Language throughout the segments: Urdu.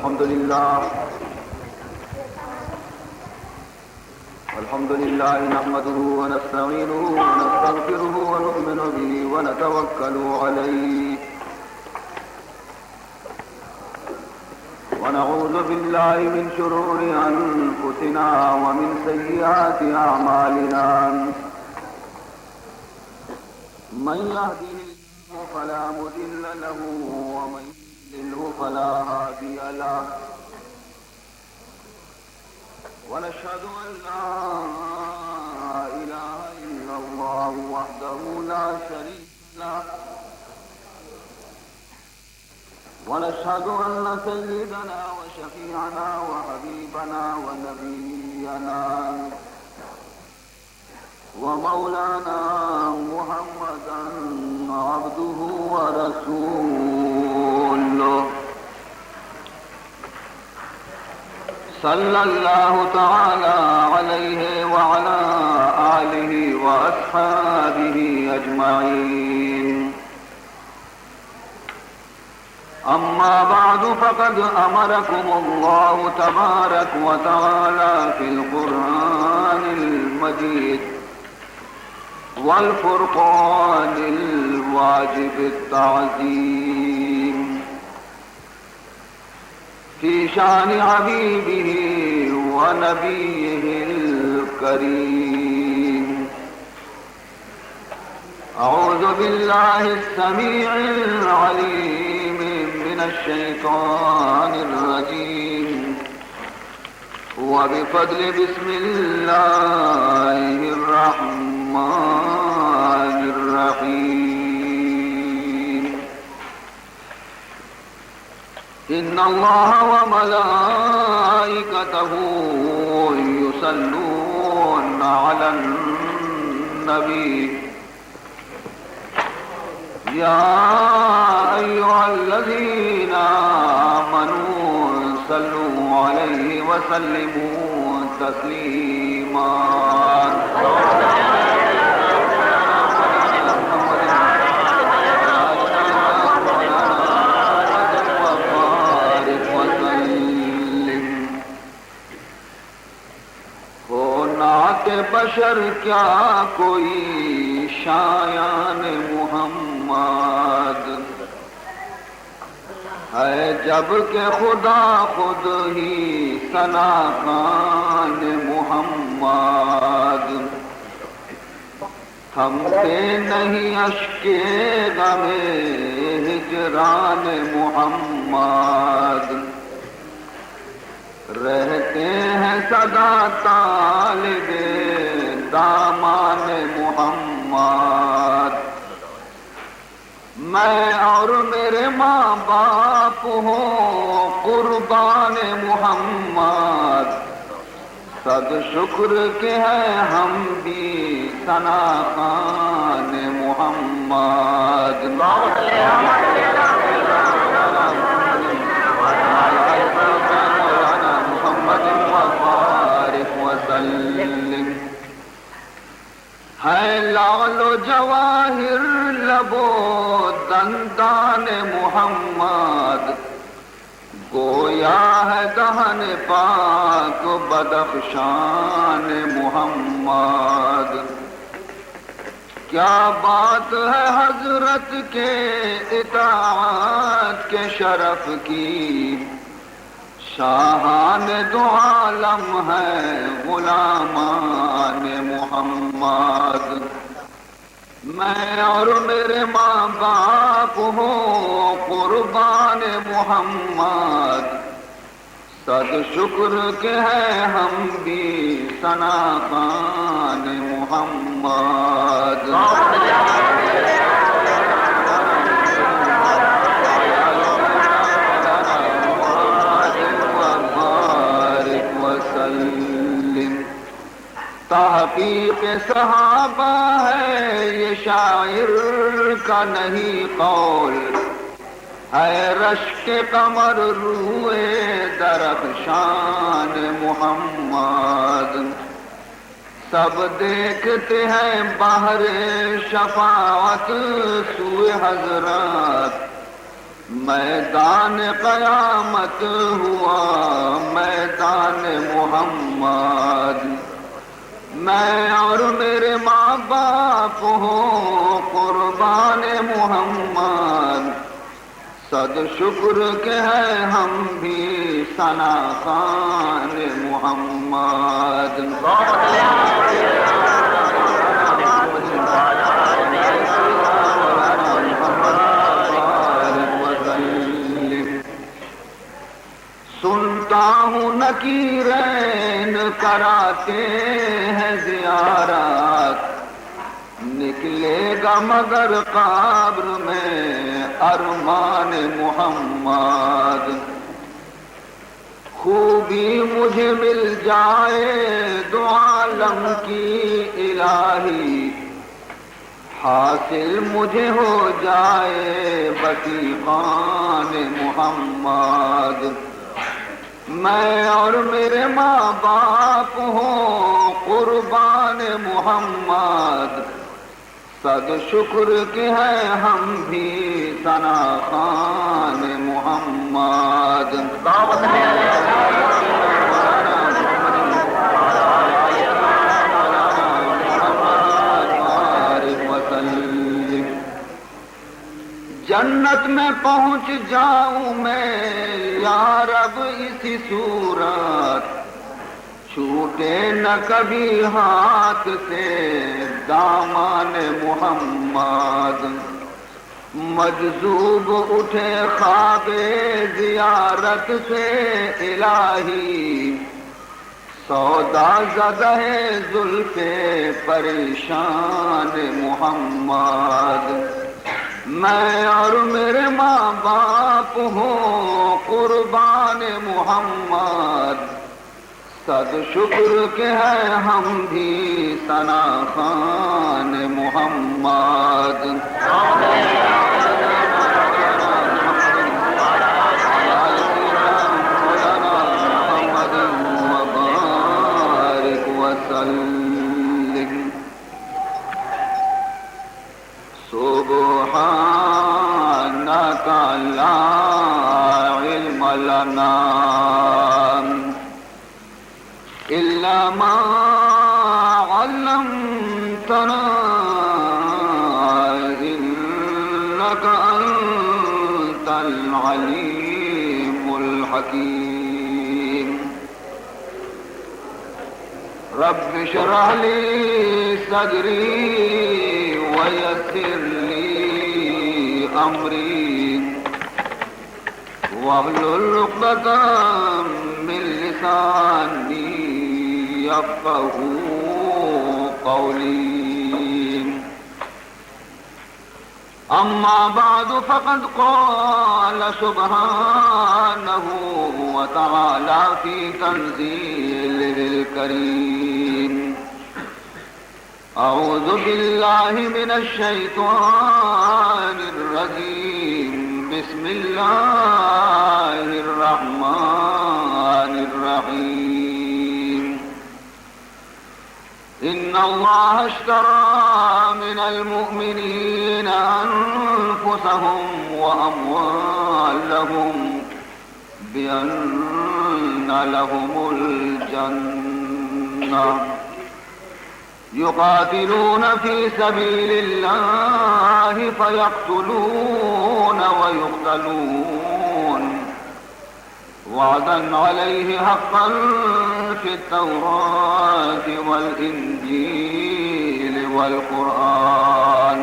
الحمد لله نحمده ونستعينه ونستغفره ونؤمن به ونتوكل عليه ونعوذ بالله من شرور أنفسنا ومن سيئات أعمالنا من يهده الله فلا مضل له ومن يضلل فلا هادي له ونشهد أن لا إله إلا الله وحده لا شريك له ونشهد أن سيدنا وشفيعنا وحبيبنا ونبينا ومولانا محمدا عبده ورسوله صلى الله تعالى عليه وعلى آله وأصحابه أجمعين أما بعد فقد أمركم الله تبارك وتعالى في القرآن المجيد والفرقان الواجب التعظيم في شان حبيبه ونبيه الكريم أعوذ بالله السميع العليم من الشيطان الرجيم وبفضل بسم الله الرحمن الرحيم إن الله وملائكته يصلون على النبي يا أيها الذين آمنوا صلوا عليه وسلموا تسليما کہ بشر کیا کوئی شایان محمد ہے جب کہ خدا خود ہی ثنا خوان محمد تھمتے نہیں اشک غم ہجران محمد رہتے ہیں سدا طالب دامان محمد میں اور میرے ماں باپ ہوں قربان محمد صد شکر کے ہیں ہم بھی ثنا خوان محمد ہے لعل و جواہر لب و دندان محمد گویا ہے دہن پاک بدخشان محمد کیا بات ہے حضرت کے اطاعت کے شرف کی شاہان دو عالم ہے غلامان محمد میں اور میرے ماں باپ ہوں قربان محمد صد شکر کے ہیں ہم بھی ثنا خوان محمد تحقیق صحابہ ہے یہ شاعر کا نہیں قول ہے رشک قمر روئے درخشان محمد سب دیکھتے ہیں باہر شفاعت سوئے حضرات میدان قیامت ہوا میدان محمد، میں اور میرے ماں باپ ہوں قربان محمد، صد شکر کے ہیں ہم بھی ثنا خوان محمد۔ سنتا ہوں نکیرین کراتے ہیں زیارت، نکلے گا مگر قبر میں ارمان محمد، خوبی مجھے مل جائے دو عالم کی الہی، حاصل مجھے ہو جائے بطیقان محمد، میں اور میرے ماں باپ ہوں قربان محمد، صد شکر کے ہیں ہم بھی ثنا خوان محمد۔ جنت میں پہنچ جاؤں میں یا رب اسی صورت، چھوٹے نہ کبھی ہاتھ سے دامان محمد، مجذوب اٹھے خواب زیارت سے الہی، سودا زدہ زلف پریشان محمد، میں اور میرے ماں باپ ہوں قربان محمد، صد شکر کے ہیں ہم بھی ثنا خوان محمد۔ وبارك وسلم سبحانك لا علم لنا إلا ما علمتنا إنك أنت العليم الحكيم، رب اشرح لي صدري ويسر لي أمري واحلل عقدة من لساني يفقهوا قولي، أما بعد فقد قال سبحانه وتعالى في تنزيله الكريم، أعوذ بالله من الشيطان الرجيم، بسم الله الرحمن الرحيم، إن الله اشترى من المؤمنين أنفسهم وأموالهم بأن لهم الجنة، يقاتلون في سبيل الله فيقتلون ويقتلون، وعدا عليه حقا في التوراة والإنجيل والقرآن،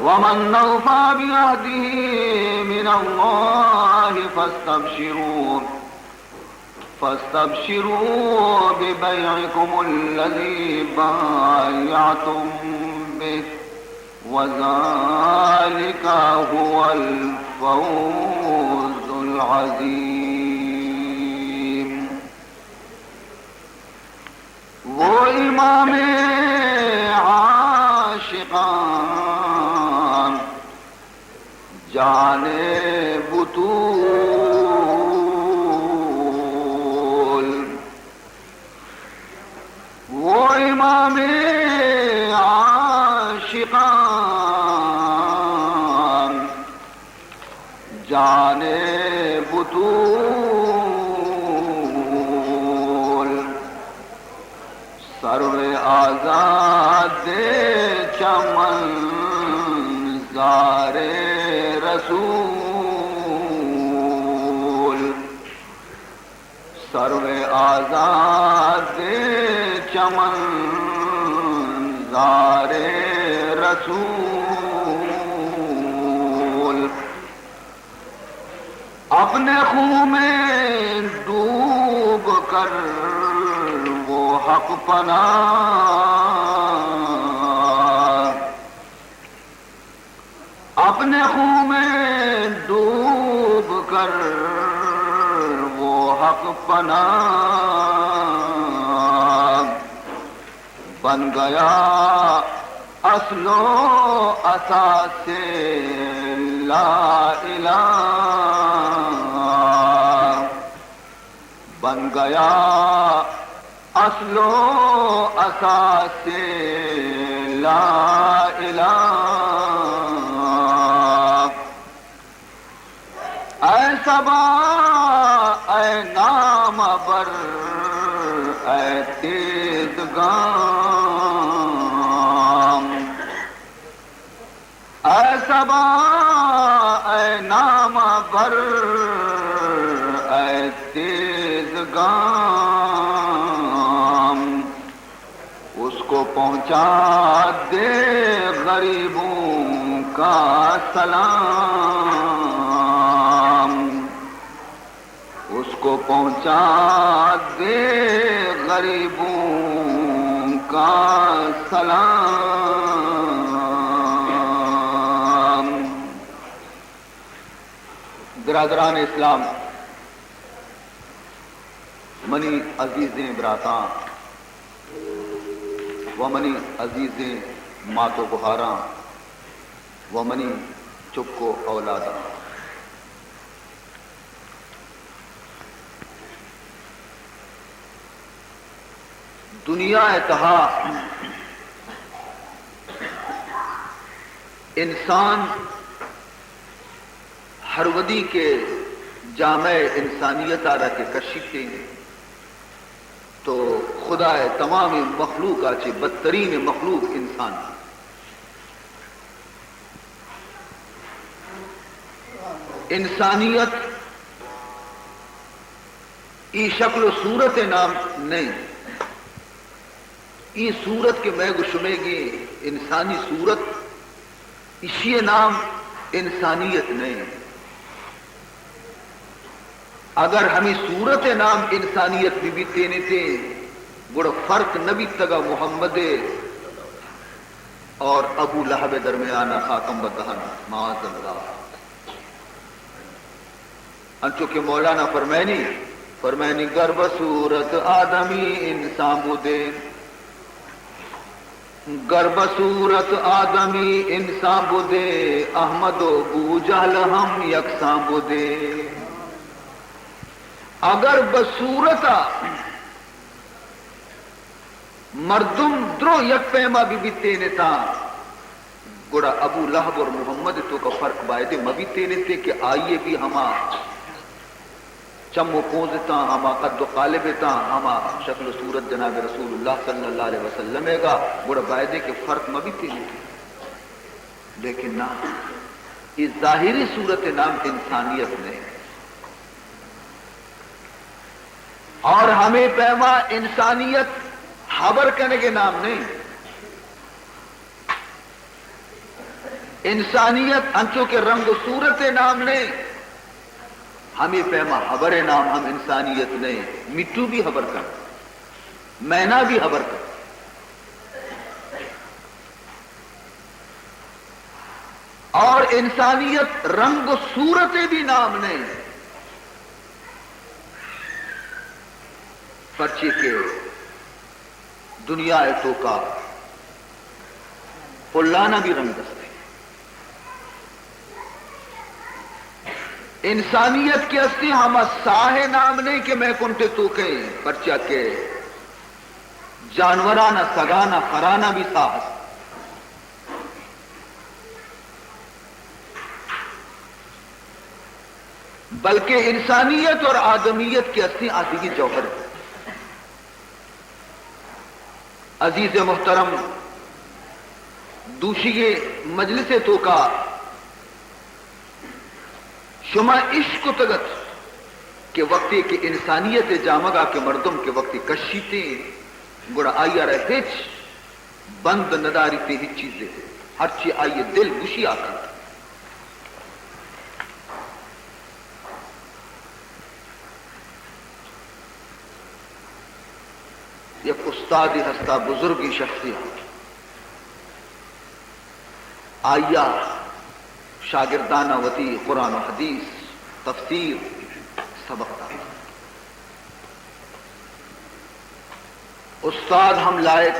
ومن أوفى بعهده من الله فاستبشروا ببيعكم الذي بايعتم به، وذلك هو الفوز العظيم۔ وہ امام عاشقان جانے بطول، وہ امام عاشقان سرو آزاد چمن زار رسول، سرو آزاد چمن زار رسول، اپنے خون میں ڈوب کر وہ حق پناہ، اپنے خون میں ڈوب کر وہ حق پناہ، بن گیا اصل و اساس لا الہ، بن گیا اصل و اساس لا الہ، اے صبا اے نام بر اے تیز گام، اے صبا اے نام بر اے تیز گام، اس کو پہنچا دے غریبوں کا سلام، اس کو پہنچا دے غریبوں کا سلام۔ برادران اسلام، منی عزیزیں براتاں و منی عزیزیں ماتو بہاراں و منی چکو اولاداں، دنیا اتہا انسان ہر ودی کے جامع انسانیت آرہ کے کشی تھے تو خدا تمام مخلوق آچے بدترین مخلوق انسان، انسانیت ای شکل و صورت نام نہیں، ای صورت کے میں گشمے گی انسانی صورت، اسی نام انسانیت نہیں، اگر ہمیں صورت نام انسانیت بھی تینے تھے بڑا فرق نبی تگا محمد اور ابو لہب درمیانہ خاتم بدہن معاذ اللہ، انچو کہ مولانا فرمینی گرب صورت آدمی انسان بودے، گرب صورت آدمی انسان بودے، احمد و ابو جہل ہم یکساں بودے، اگر بصورتا مردم درو یک پیما بھی بیتے تا گوڑا ابو لہب اور محمد تو کا فرق بائدے مبی تینے تھے کہ آئیے بھی ہما چم و پوزتا، ہما قد و قالبتا، ہما شکل و صورت جناب رسول اللہ صلی اللہ علیہ وسلم گا گوڑا بائدے کے فرق مبی تینے تھے، لیکن نہ یہ ظاہری صورت نام انسانیت نہیں، اور ہمیں پیما انسانیت خبر کرنے کے نام نہیں، انسانیت انچوں کے رنگ و صورت نام نہیں، ہمیں پیما خبر نام ہم انسانیت نہیں، مٹو بھی خبر کر، مینا بھی خبر کر، اور انسانیت رنگ و صورت بھی نام نہیں، پرچے کے دنیا تو کا پلانا بھی رنگ دستے، انسانیت کی اصلی ہم ساہے نام نہیں کہ میں کنٹے تو کہیں پرچہ کے جانورانہ سگانا فرانا بھی ساہس، بلکہ انسانیت اور آدمیت کی اصلی آدمی جوہر ہے، عزیز محترم دوشی مجلس تو کا شما عشق و تگت کے وقتی کی انسانیت جامگا کے مردم کے وقتی کشیتے گڑا آئیا رہے ہچ بند نداری تے ہچ چیزیں ہر چیز آئیے دل گوشی آکر یک استاد ہستا بزرگی شخصیت آئیا شاگردانہ وتی قرآن و حدیث تفسیر سبق دا استاد ہم لائق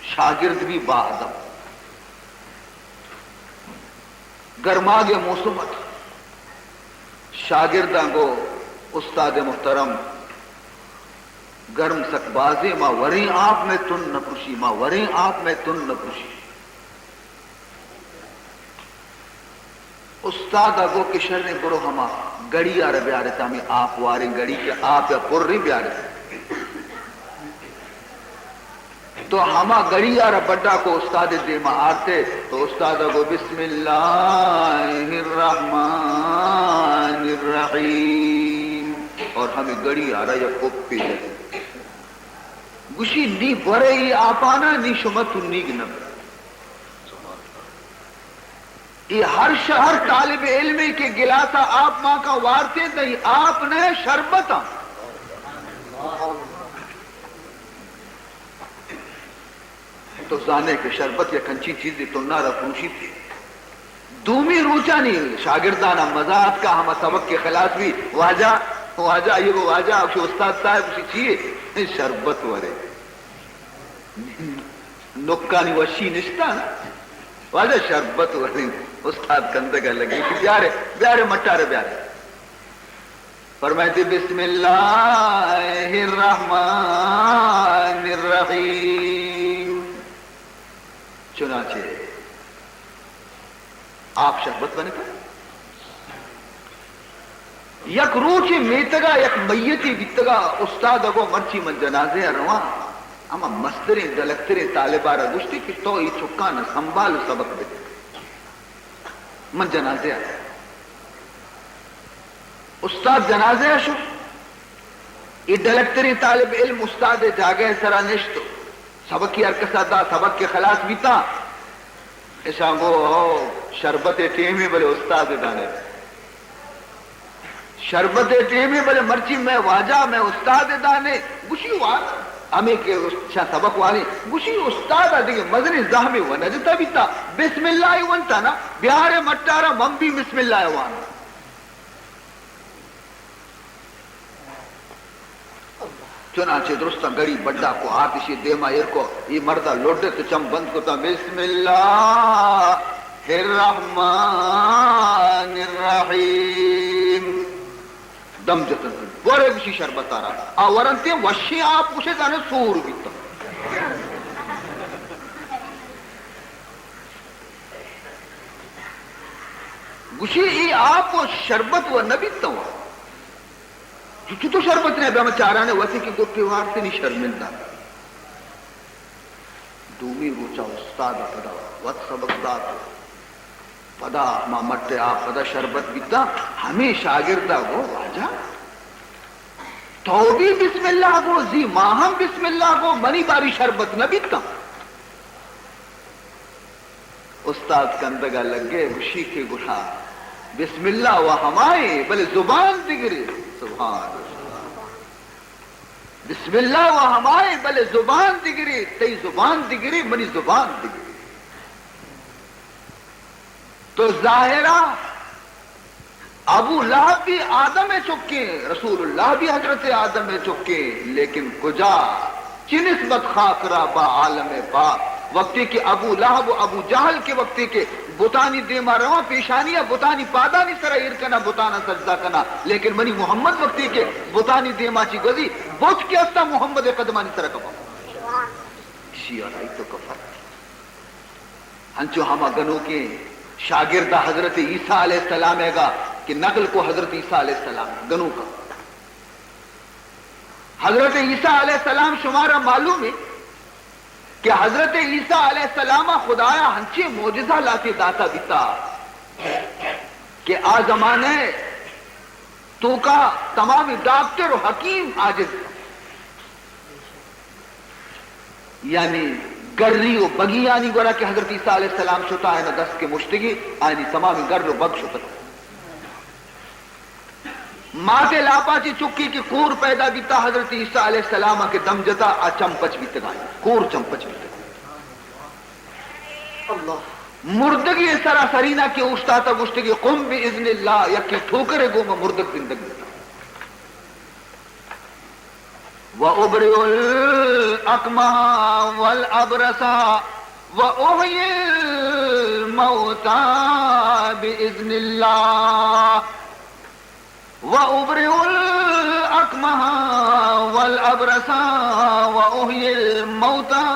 شاگرد بھی با ادب گرما کے موسمت شاگرداں کو استاد محترم گرم سک بازی ماں وریں آپ میں تن نہ پوشی ماں وریں آپ میں تن نہ پوشی استاد اگو کشر نے کرو ہما گڑی آ رہے بیارے تامی آپ وارے گڑی کے آپ یا پر رہی بیارے تو ہما گڑی آ رہا بڑا کو استاد دیما آتے تو استاد اگو بسم اللہ الرحمن الرحیم اور ہمیں گڑی آ رہا یا کپ پی جائے گوشی نی برے ہی آپانا نی شمت نیگ نبر یہ ہر شہر طالب علم کے گلاسا آپ ماں کا وارتے نہیں آپ نے شربتا تو زانے کے شربت یا کنچی چیزیں تو نہ رفروشی تھی دومی روچا نہیں شاگردانہ مزاحت کا ہم سبق کے خلاف بھی واجہ یہ وہ واجہ استاد صاحب اسی چیئے شربت ورے نکانی وشی نشتا نا واجہ شربت ورے استاد کندگا لگی کہ بیارے مٹارے بیارے فرمائے بسم اللہ الرحمن الرحیم چنانچہ آپ شربت بنے کا یک روچ میتگا یک میتی بیتگا استاد اگو مرچی من جنازے روان اما مستریں دلکتریں طالبارہ گشتی کہ تو ہی چکانا سنبھال سبق بیتے من جنازے آئے استاد جنازے شو یہ دلکتریں طالب علم استاد جاگے سرا نشتو سبق کی ارکسا دا سبق کے خلاص بیتا ایسا گو شربت ٹیمی بلے استاد دانے شربت ٹیمی بلے مرچی میں واجہ میں استاد دانے گوشی واجہ ہمیں کہ سبق والے گوشی استاد دیکھے مزنی زہمی ونجتا بیتا بسم اللہ ونتا نا بیارے مٹارا من بھی بسم اللہ وانا چنانچہ درستہ گڑی بڑا کو آتشی دیما ایر کو یہ مردہ لوٹے تو چم بند کو تا بسم اللہ الرحمن الرحیم دم جتن بورے کسی شربت آ رہا آورنتے وشی آپ کچھے جانے سور بیتا گوشی ای آپ کو شربت و نبیتا ہوا جو تو شربت نے ابھی ہم چارانے ویسے کی گوٹے وارتے نہیں شرمندہ دومی روچا استاد پدا وقت سبق داتا پدا ما مٹے آپ پدا شربت بیتا ہمیں شاگردہ گو واجہ تو بھی بسم اللہ گو زی ماہم بسم اللہ گو منی باری شربت نہ بیتا استاد کندگا لگے وشی کے گھا بسم اللہ و ہمائے بلے زبان دگرے سبحان بسم اللہ و ہمائے بلے زبان دگرے تی زبان دگرے منی زبان دگرے تو ظاہرہ ابو لہب بھی آدم چکے رسول اللہ بھی حضرت آدم چکے لیکن کجا چی نسبت خاکرہ با عالم پاک وقتی کہ ابو لہب و ابو جہل کے وقتی کے بتانی دیما رواں پیشانیاں بتانی پادانی سرا ارکنا بتانا سجدہ کنا لیکن منی محمد وقتی کے بتانی دیما چی گزی بت کے استا محمد قدمانی سرا کپا شیعہ رائی تو کفر ہنچو ہما گنو کے شاگردہ حضرت عیسیٰ علیہ السلام ہے گا کہ نقل کو حضرت عیسیٰ علیہ السلام گنو کا حضرت عیسیٰ علیہ السلام شمارہ معلوم ہے کہ حضرت عیسیٰ علیہ السلام خدایا ہنچے معجزہ لاتے داتا بیتا کہ آ زمانے تو کا تمام ڈاکٹر و حکیم عاجز، یعنی گری و بگی آنی گوڑا کہ حضرت عیسیٰ علیہ السلام شتا ہے نہ دست کے مشتگی آنی تمامی گر و بگ شتا ماتے لاپا چی چکی کی کور پیدا بیتا حضرت عیسیٰ علیہ السلام کے دم جتا آ چمپچ بیتا گائی کور چمپچ بیتا اللہ مردگی سراسرینہ کی اشتاتا گشتگی قم بی اذن اللہ یکی ٹھوکرے گو میں مردگ زندگی بیتا وَأُبْرِئُ الْأَكْمَحَ وَالْأَبْرَصَ وَأُحْيِي الْمَوْتَى بِإِذْنِ اللَّهِ وَأُبْرِئُ الْأَكْمَحَ وَالْأَبْرَصَ وَأُحْيِي الْمَوْتَى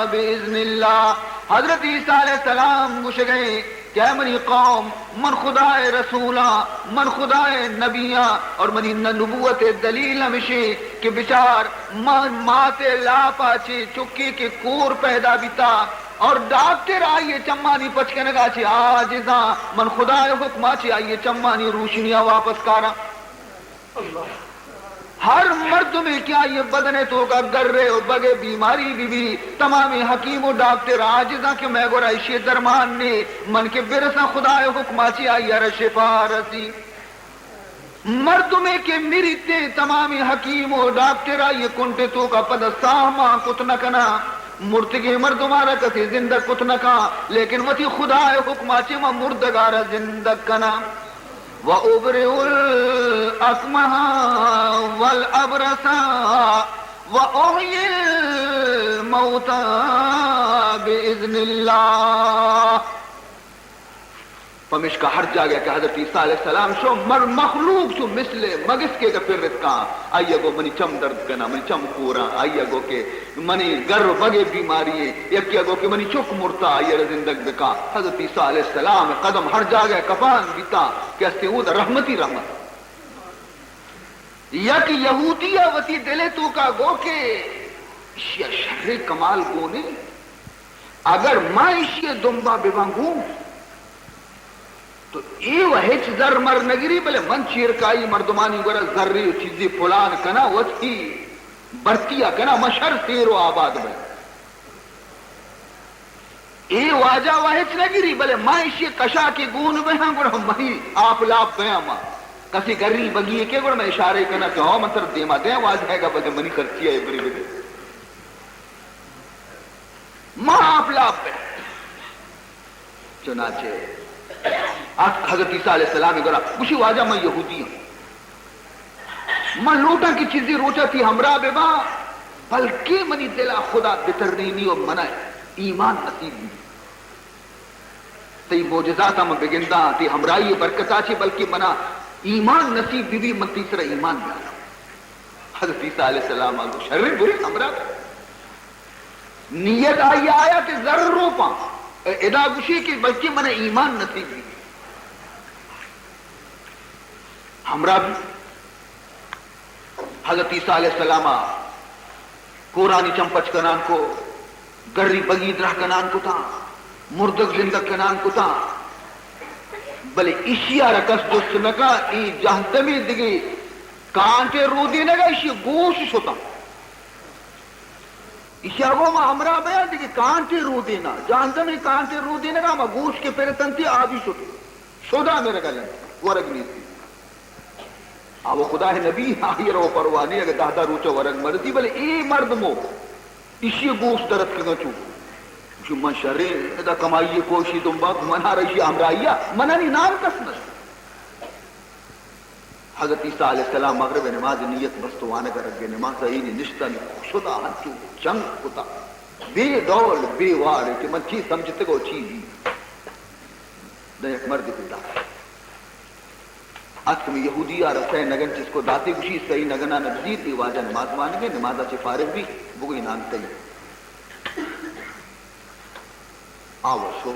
بِإِذْنِ اللَّهِ حضرت عیسیٰ علیہ السلام گوش گئے کہ اے منی قوم من خدای رسولا من خدای نبیاں اور منی نبوت دلیل ہمشی کہ بچار من ماتے لاپا چی چکی کے کور پیدا بیتا اور ڈاکٹر آئیے چمانی پچکنگا چی آجزاں من خدای حکمہ چی آئیے چمانی روشنیاں واپس کارا ہر مرد میں کیا یہ بدنے تو کا گرے اور بگے بیماری بھی تمامی حکیم و ڈاکٹر عاجزاں کہ میں گورا اشی درمان نے من کے برسا خدا حکمہ چی آئی ار شفا رسی مرد میں کہ میری تے تمامی حکیم و ڈاکٹر آئی کنٹے تو کا پد ساہما کتنکنا مرتگی مردمارا کسی زندہ کتنکا لیکن وتی خدا حکمہ چی ما مردگارا زندہ کنا وَأُبْرِئُ الْأَكْمَحَ وَالْأَبْرَصَ وَأُحْيِي الْمَوْتَى بِإِذْنِ اللَّهِ پمشکا ہر جا گیا کہ حضرت عیسیٰ علیہ السلام شو مخلوق شو مثل مگس کے گا پھر رتکاں آئیے گو منی چم درد کنا منی چم پورا آئیے گو کہ منی گر بگے بیماری ہے یکی گو کہ منی چک مرتا آئیے زندگ دکا حضرت عیسیٰ علیہ السلام قدم ہر جا گیا کفان بیتا کہ استے وہ رحمتی رحمت یک یہودیہ وتی دلے تو کا گو کہ شر کمال گونے اگر ماں اشیاء دنبا ببانگوں تو ای وحچ ذر مر نگری بلے من چیرکائی مردمانی گورا ذری چیزی پلان کنا وچی برتیا کنا مشر تیرو آباد بلے ای واجہ وحچ نگری بلے مائشی کشا کی گون بہاں گورا مہی آپ لاپ بہاں ماں کسی گری بگیے کے گورا میں اشارے کنا کہ ہاں منتر دیما دیں واجہ ہے گا بلے منی کرچی ہے بری بری ماں آپ لاپ بہاں چنانچہ حضرت عیسیٰ علیہ السلام نے کہا کچھ واجہ میں یہودی ہوں میں لوٹا کی چیزیں روچا تھی ہمراہ بے با بلکہ منی دلہ خدا بترنینی اور منائے ایمان نصیب دی تی موجزاتا میں بگندہ تی ہمراہی برکتا چی بلکہ منا ایمان نصیب بھی من تیسرا ایمان بھی حضرت عیسیٰ علیہ السلام آگو شر بری ہمراہ نیت آیا کہ ضرور روپا ادا گوشی کی بلکہ من ایمان نصیب بھی ہمراہ بھی حضرت عیسیٰ علیہ السلام قرآنی چمپچ کنان کو گری بگی درہ کنان کو تھا مردگ زندگ کنان کو تھا بلے اشیاء رکس دوست نکا ای جہنمی دگی کانٹے رو دینے گا اشیاء گوش ہوتا اشیاء کو ما ہمراہ بیان دیکھ کانٹے رو دینا جہنمی کانٹے رو دینے گا ما گوش کے پیرے تنتی آبی شدہ میرے گا لیں ورگ نہیں تھی وہ خدا ہے نبی آئی رو پروانی اگر دہدہ روچا ورگ مرضی بلے ای مرد مو اسی گوشت درد کی گچو جو من شرین ادا کمائیے کوشی تم باق منا رشی ہمراہیہ منانی نام کس نشت حضرت عیسیٰ علیہ السلام مغرب نماز نیت بستوانے کا رکھے نماز اینی نشتہ شدہ ہنچو چنگ کتا بے دول بے وار کہ من چیز سمجھتے گو چیزی دن ایک مرد پیدا اتم یہودی رسے نگن جس کو داتی گوشی صحیح نگنا نبزیر دی واجہ نماز مانگے نمازہ چی فارغ بھی بگوئی نانتے ہی آو شو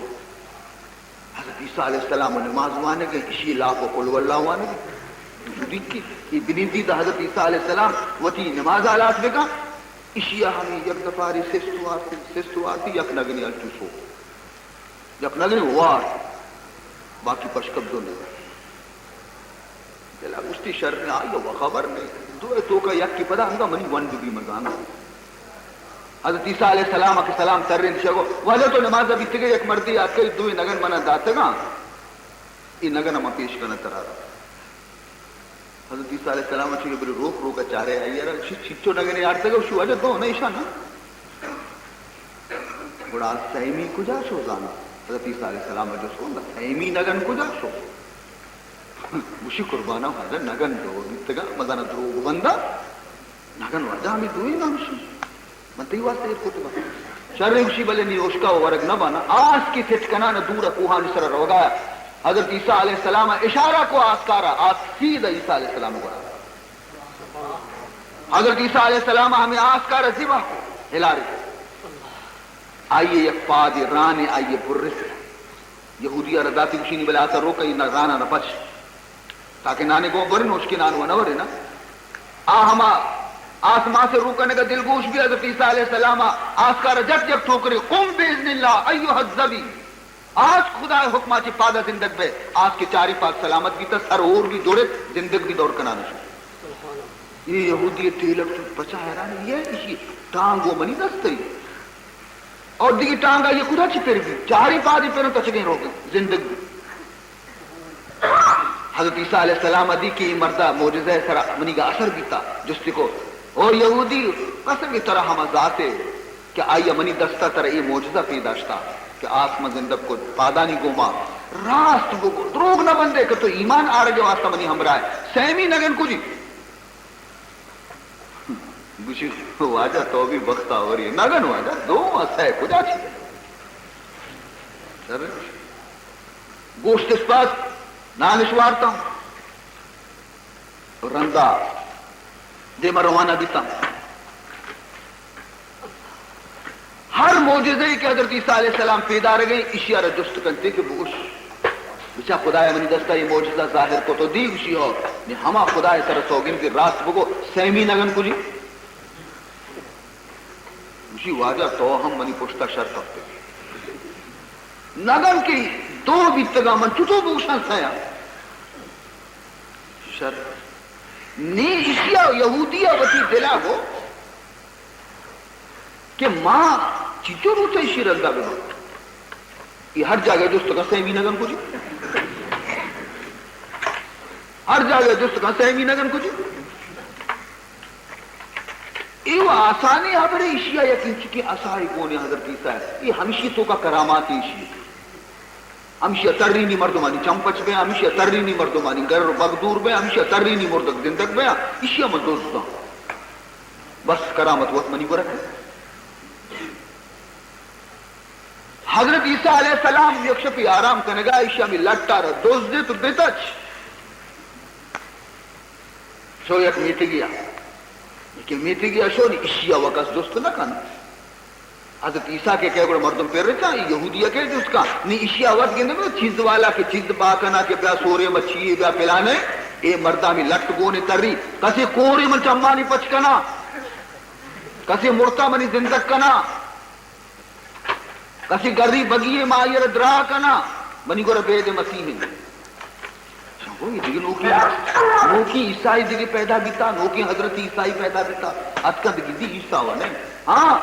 حضرت عیسیٰ علیہ السلام نماز مانگے اسی لاکھ و قلو اللہ مانگے دیکھ کی یہ بنیدی دا حضرت عیسیٰ علیہ السلام وتی نماز آلات بگا اشیا ہمیں یک دفاری سستواتی یک نگنی الچوسو یک نگنی وار باقی پشکب دو نگر دلا گشتی شر نے آئی وہ خبر نہیں دو تو کا یک کی پدا ہنگا منی ون بھی مگانا حضرت عیسیٰ علیہ السلام کے سلام تر رہے شگو وجہ تو نماز ابھی تگے یک مردی آکے دوی نگن منا داتگا یہ نگن ہم پیش کرنا ترا رہا حضرت عیسیٰ علیہ السلام چھے بری روک چارے آئی یار چھچو نگن یارتگا شو وجہ دو نیشا نا بڑا سیمی کجا شو زانا حضرت عیسیٰ علیہ السلام جو سو سیمی نگن کجا شو مشی قربانا حضرت نگن دو دیتگا مزانا دروگ بندہ نگن وجہ ہمیں دوئی نامشی منتی واسطے یہ کتبہ شرم شی بلے نی اوشکا ورگ نہ بانا آس کی تھٹکنا نہ دورا کوہان سر روگایا حضرت عیسیٰ علیہ السلام اشارہ کو آسکارا آس سیدھا عیسیٰ علیہ السلام کو حضرت عیسیٰ علیہ السلام ہمیں آسکارا زبا کو ہلا رہے آئیے یک پادی رانے آئیے برس یہودیہ رداتی کشینی بلے آتا روکا یہ رانا نہ پچ تاکہ نانے کو برن اوشکی نانو نورے نا ہما آسمان سے روکنے کا دل گوش بھی حضرت عیسیٰ علیہ السلام آسکار جب جب ٹھوکرے قم بیزن اللہ ایوہ الزبی آج خدا حکمہ چی پادا زندگ بے آج کے چاری پاک سلامت بھی تا سر اور بھی دوڑے زندگ بھی دوڑ کنانا شو یہ یہودی تیلک چو پچا حیران یہ اسی ٹانگو منی دستی اور دیگی ٹانگا یہ خدا چی پھر بھی چاری پادی پھروں تچگیں روکے زندگ بھی حضرت عیسیٰ علیہ السلام دی کی مردہ موجزہ سرا منی کا اثر بیتا جستی کو اور یہودی قسم کی طرح ہم ذاتے کہ آئیے منی دستہ طرح یہ موجزہ پیداشتا کہ آسمہ زندب کو پادانی گوما راست کو دروگ نہ بندے کہ تو ایمان آ رہے جو آستا منی ہم رائے سیمی نگن کو جی گوشی واجہ تو بھی بختہ ہو رہی ہے نگن واجہ دو سہ کجا چیئے سر گوشت اس پاس نانشوارتا رندہ دے میں روانہ دیتا ہر موجزے کے حضرت عیسیٰ علیہ السلام پیدا رہ گئے اشیاء رجست کنتے کہ بگوش بچا خدا منی دستا یہ موجزہ ظاہر کو تو دی گوشی ہو ہما خدا سر سوگن کی راست بگو سیمی نگن کو جی گوشی واجہ تو ہم منی پشتا شرط ہوتے نگن کی دو بیتگا من چوتو بگوشن سیا شرط نی اشیاء یہودیہ وطی دلا ہو کہ ماں چیچو روچا اسی رنگا بنا یہ ہر جاگہ جو استگا سیمی نگن کو جی ہر جاگہ جو استگا سیمی نگن کو جی یہ آسانی ہمارے اشیاء یقین چکی آسائی کونے حضرت عیسیٰ ہے یہ ہمیشہ تو کا کراماتی اشیاء ہمیشہ ترینی مردمانی چمپچ بے ہمیشہ ترینی مردمانی گر بغدور بے ہمیشہ ترینی مردک زندگ بے اشیاء من دوستا بس کرامت وقت منی کو رکھے حضرت عیسیٰ علیہ السلام یک شپی آرام کنگا اشیاء میں لٹا رہا دوست دے تو بیتاچ شو یک میٹی گیا لیکن میٹی گیا شو نہیں اشیاء وقت دوست نہ کھانا حضرت عیسیٰ کے کہہ گوڑا مردم پیر رہتا ہے یہودیہ کے جس کا نہیں اشیاء وقت گئے نہیں چیز والا کہ چیز باکنا کہ پیا سورے مچھیے پیا پلانے اے مردہ میں لٹ گونے تر رہی کسی کوری من چمانی پچکنا کسی مرتا منی زندگ کنا کسی گری بگیے مائر درا کنا منی گوڑا بید مسیح ہیں یہ دیگه نوکی عیسائی دیگه پیدا بیتا نوکی حضرت عیسائی پیدا بیتا اتکا دیگه دی عیسیٰ وانے ہاں